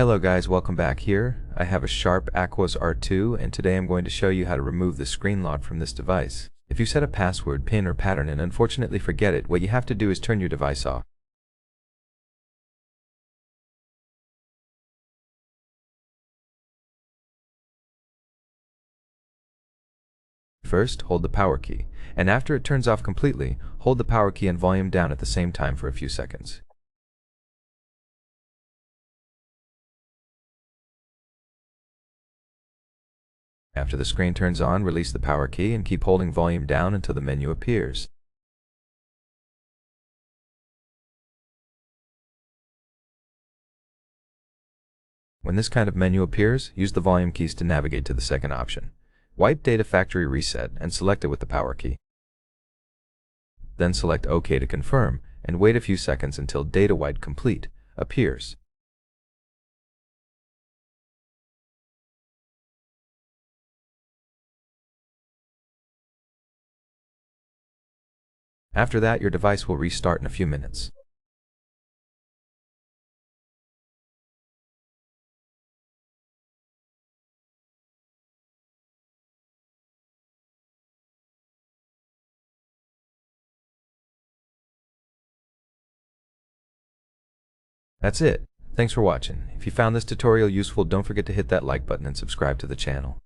Hello guys, welcome back here. I have a Sharp Aquos R2 and today I'm going to show you how to remove the screen lock from this device. If you set a password, PIN or pattern and unfortunately forget it, what you have to do is turn your device off. First, hold the power key, and after it turns off completely, hold the power key and volume down at the same time for a few seconds. After the screen turns on, release the power key and keep holding volume down until the menu appears. When this kind of menu appears, use the volume keys to navigate to the second option. Wipe Data Factory Reset and select it with the power key. Then select OK to confirm and wait a few seconds until Data Wipe Complete appears. After that, your device will restart in a few minutes. That's it. Thanks for watching. If you found this tutorial useful, don't forget to hit that like button and subscribe to the channel.